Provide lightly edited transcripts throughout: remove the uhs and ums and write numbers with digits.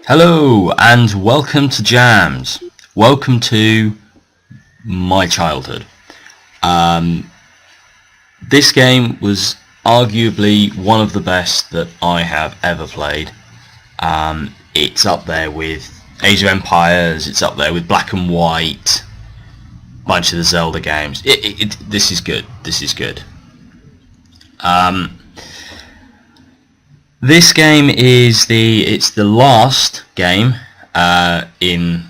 Hello and welcome to Jams. Welcome to my childhood. This game was arguably one of the best that I have ever played. It's up there with Age of Empires, it's up there with Black and White, bunch of the Zelda games. This is good. This is good. This game is the last game in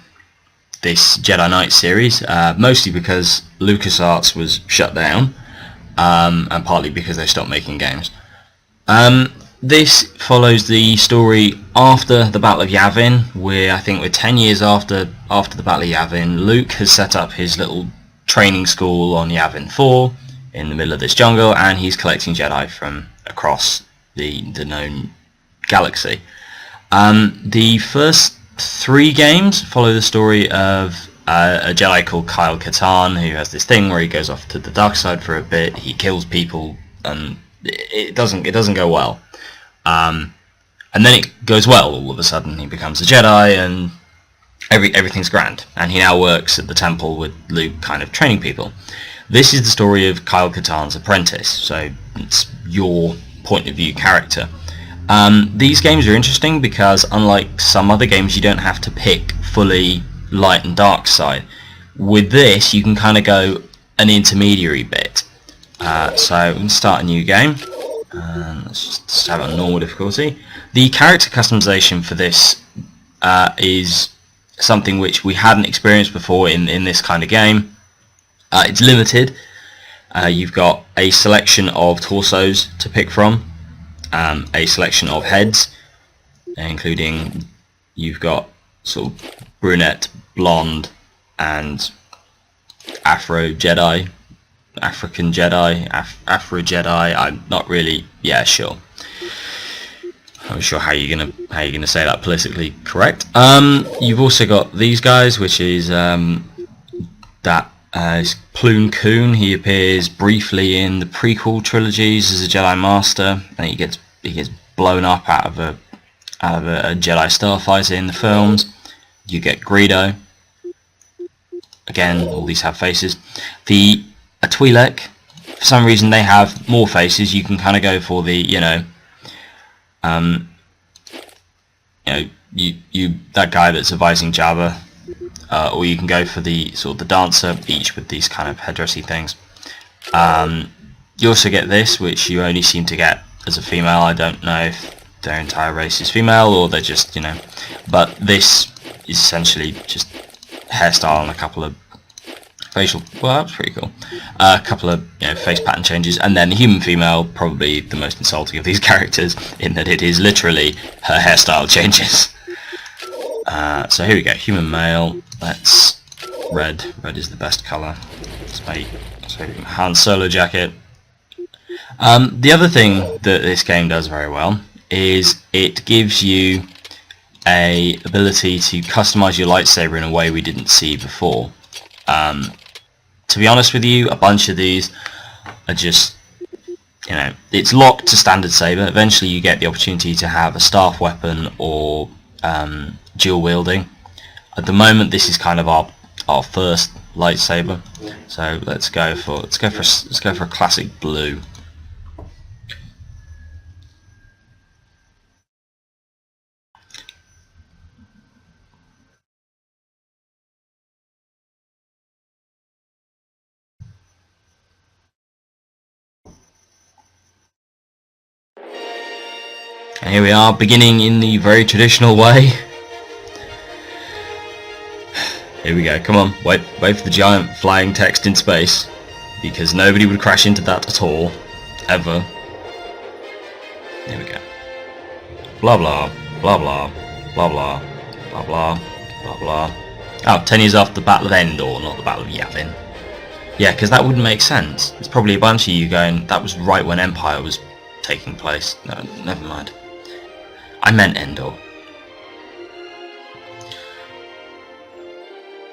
this Jedi Knight series, mostly because LucasArts was shut down, and partly because they stopped making games. This follows the story after the Battle of Yavin. I think we're 10 years after the Battle of Yavin. Luke has set up his little training school on Yavin 4 in the middle of this jungle, and he's collecting Jedi from across the known galaxy. The first three games follow the story of a Jedi called Kyle Katarn, who has this thing where he goes off to the dark side for a bit. He kills people, and it doesn't go well. And then it goes well all of a sudden. He becomes a Jedi, and everything's grand. And he now works at the temple with Luke, kind of training people. This is the story of Kyle Katarn's apprentice, so it's your point of view character. These games are interesting because, unlike some other games, you don't have to pick fully light and dark side. With this, you can kind of go an intermediary bit. So we can start a new game. Let's just have it on normal difficulty. The character customization for this is something which we hadn't experienced before in this kind of game. It's limited. You've got a selection of torsos to pick from, a selection of heads, including you've got sort of brunette, blonde, and Afro Jedi, African Jedi, Afro Jedi. I'm not really, sure. I'm not sure how you're gonna say that politically correct. You've also got these guys, which is is Ploon Koon. He appears briefly in the prequel trilogies as a Jedi Master, and he gets blown up out of a Jedi starfighter in the films. You get Greedo. Again, all these have faces. A Twi'lek, for some reason they have more faces. You can kind of go for the that guy that's advising Jabba. Or you can go for the sort of the dancer, each with these kind of headdressy things. You also get this, which you only seem to get as a female. I don't know if their entire race is female or they're just, but this is essentially just hairstyle and a couple of facial. Well, that's pretty cool. A couple of face pattern changes, and then the human female, probably the most insulting of these characters, in that it is literally her hairstyle changes. So here we go, human male. Let's red. Red is the best colour. Let's make Han Solo jacket. The other thing that this game does very well is it gives you a ability to customize your lightsaber in a way we didn't see before. To be honest with you, a bunch of these are just, it's locked to standard saber. Eventually you get the opportunity to have a staff weapon or dual wielding. At the moment, this is kind of our first lightsaber. So let's go for a classic blue. And here we are, beginning in the very traditional way. Here we go, come on, wait for the giant flying text in space, because nobody would crash into that at all, ever. Here we go. Blah blah, blah blah, blah blah, blah blah, blah blah. Oh, 10 years after the Battle of Endor, not the Battle of Yavin. Yeah, because that wouldn't make sense. There's probably a bunch of you going, that was right when Empire was taking place. No, never mind. I meant Endor.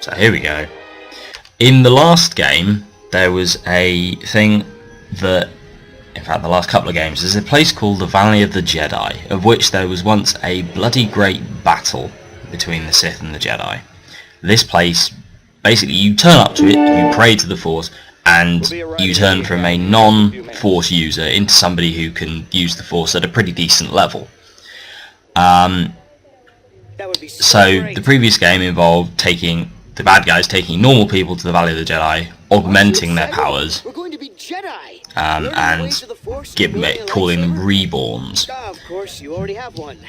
So here we go. In the last game, there was a thing that in fact the last couple of games, there's a place called the Valley of the Jedi, of which there was once a bloody great battle between the Sith and the Jedi. This place, basically you turn up to it, you pray to the Force, and you turn from a non-Force user into somebody who can use the Force at a pretty decent level. So the previous game involved taking the bad guys, taking normal people to the Valley of the Jedi, augmenting their powers, and calling them reborns.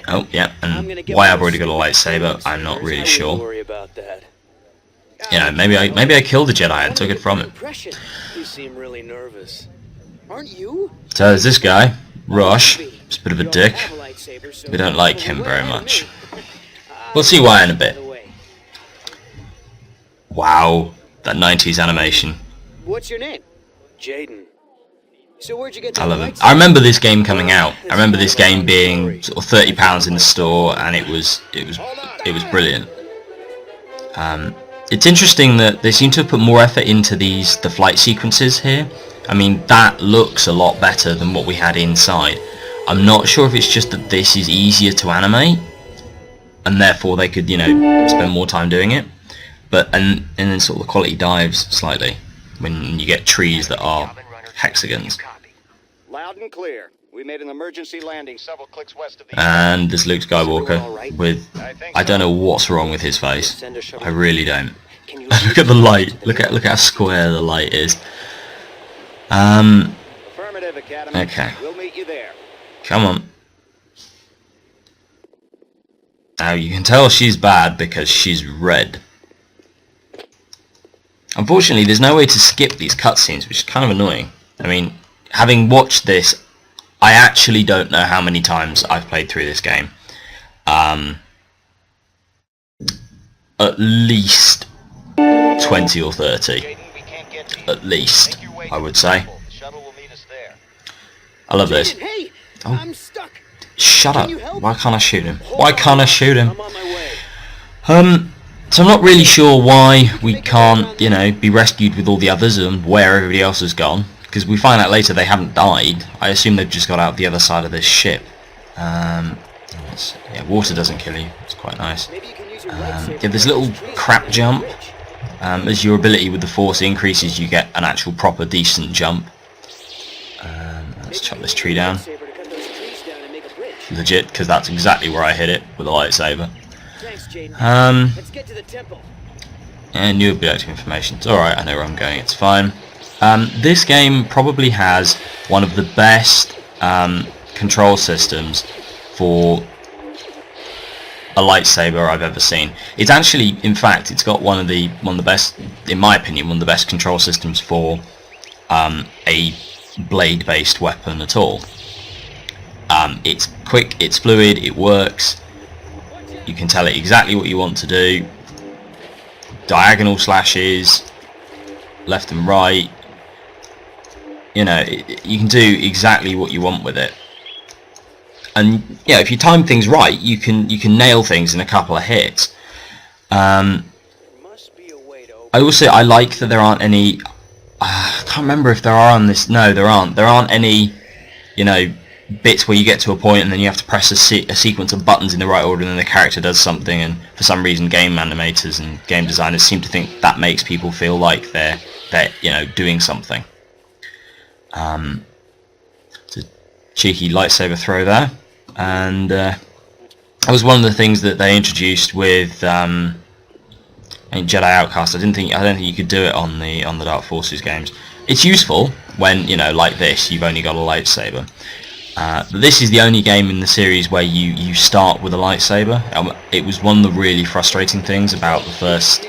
Oh yeah, and why I've already got a lightsaber, I'm not really sure. You know, maybe I killed the Jedi and took it from him. You seem really nervous. Aren't you? So there's this guy, Rush. He's a bit of a dick. We don't like him very much. We'll see why in a bit. Wow, that 90s animation. What's your name? Jaden. So where'd you get I love it. I remember this game coming out. I remember this game being sort of £30 in the store, and it was brilliant. It's interesting that they seem to have put more effort into the flight sequences here. I mean, that looks a lot better than what we had inside. I'm not sure if it's just that this is easier to animate, and therefore they could, you know, spend more time doing it. But and then sort of the quality dives slightly when you get trees that are hexagons. Loud and clear. We made an emergency landing several clicks west of the... And there's Luke Skywalker with... I don't know what's wrong with his face. I really don't. Look at the light. Look how square the light is. Affirmative, Academy. Okay. We'll meet you there. Come on. Now you can tell she's bad because she's red. Unfortunately, there's no way to skip these cutscenes, which is kind of annoying. I mean, having watched this, I actually don't know how many times I've played through this game. At least 20 or 30. At least, I would say. I love this. Hey, Oh, I'm stuck. shut up. Why can't I shoot him? Why can't I shoot him? I'm on my way. So I'm not really sure why we can't, you know, be rescued with all the others and where everybody else has gone. Because we find out later they haven't died. I assume they've just got out the other side of this ship. Yeah, water doesn't kill you. It's quite nice. Maybe you can use your Yeah, there's a little crap jump. As your ability with the Force increases, you get an actual proper decent jump. Let's chop this tree down. Legit, because that's exactly where I hit it with a lightsaber. Thanks, Jaden. Let's get to the temple. And new objective information. It's alright, I know where I'm going, it's fine. This game probably has one of the best control systems for a lightsaber I've ever seen. It's actually, in fact, it's got one of the best, in my opinion, one of the best control systems for a blade-based weapon at all. It's quick, it's fluid, it works. You can tell it exactly what you want to do. Diagonal slashes, left and right. You know, you can do exactly what you want with it. And yeah, if you time things right, you can nail things in a couple of hits. I like that there aren't any. I can't remember if there are on this. No, there aren't. There aren't any, you know, bits where you get to a point and then you have to press a sequence of buttons in the right order and then the character does something, and for some reason game animators and game designers seem to think that makes people feel like they're you know, doing something. It's a cheeky lightsaber throw there, and that was one of the things that they introduced with in Jedi Outcast. I don't think you could do it on the Dark Forces games. It's useful when, you know, like this, you've only got a lightsaber. But this is the only game in the series where you start with a lightsaber. It was one of the really frustrating things about the first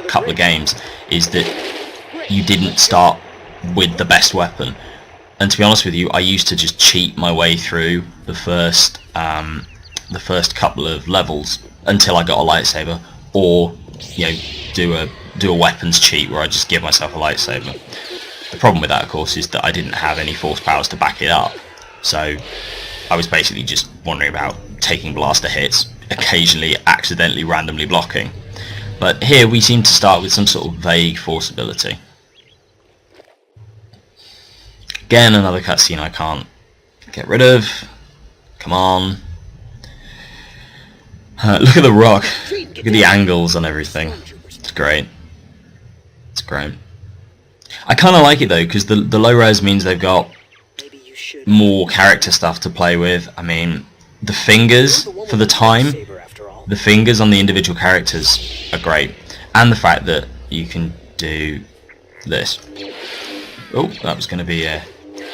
couple of games, is that you didn't start with the best weapon. And to be honest with you, I used to just cheat my way through the first couple of levels until I got a lightsaber, or, you know, do a weapons cheat where I just give myself a lightsaber. The problem with that, of course, is that I didn't have any force powers to back it up. So I was basically just wandering about, taking blaster hits, occasionally accidentally randomly blocking. But here we seem to start with some sort of vague force ability. Again, another cutscene I can't get rid of. Come on. Look at the rock. Look at the angles on everything. It's great. It's great. I kind of like it though, because the low res means they've got more character stuff to play with. I mean, the fingers for the time, the fingers on the individual characters are great, and the fact that you can do this. Oh, that was going to be a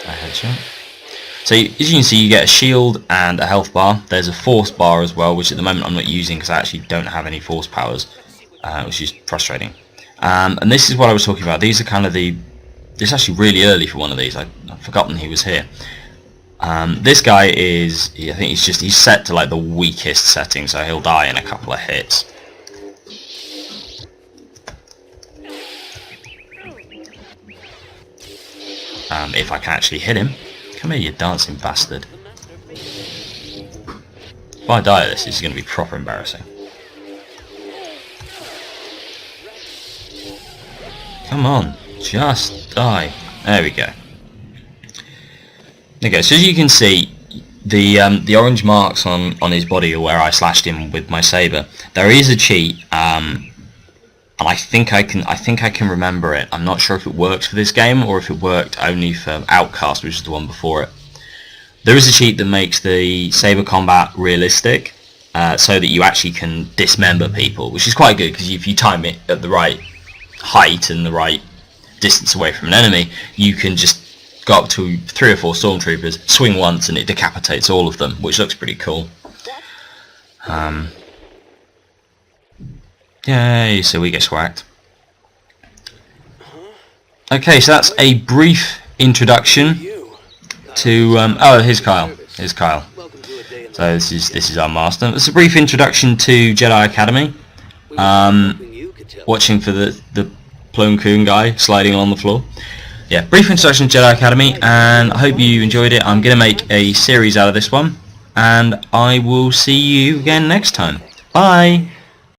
headshot. So as you can see, you get a shield and a health bar. There's a force bar as well, which at the moment I'm not using because I actually don't have any force powers, which is frustrating. And this is what I was talking about. These are kind of it's actually really early for one of these. I've forgotten he was here. This guy is, I think he's set to like the weakest setting, so he'll die in a couple of hits. If I can actually hit him. Come here, you dancing bastard. If I die at this is going to be proper embarrassing. Come on, just die. There we go. Okay, so as you can see, the orange marks on his body are where I slashed him with my saber. There is a cheat, and I think I can remember it. I'm not sure if it works for this game or if it worked only for Outcast, which is the one before it. There is a cheat that makes the saber combat realistic, so that you actually can dismember people, which is quite good because if you time it at the right height and the right distance away from an enemy, you can just go up to 3 or 4 stormtroopers, swing once, and it decapitates all of them, which looks pretty cool. Yay, so we get swacked. Okay, so that's a brief introduction to oh, here's Kyle. Here's Kyle. So this is our master. It's a brief introduction to Jedi Academy. Watching for the Plo Koon guy sliding along the floor. Yeah, brief introduction to Jedi Academy, and I hope you enjoyed it. I'm going to make a series out of this one, and I will see you again next time. Bye!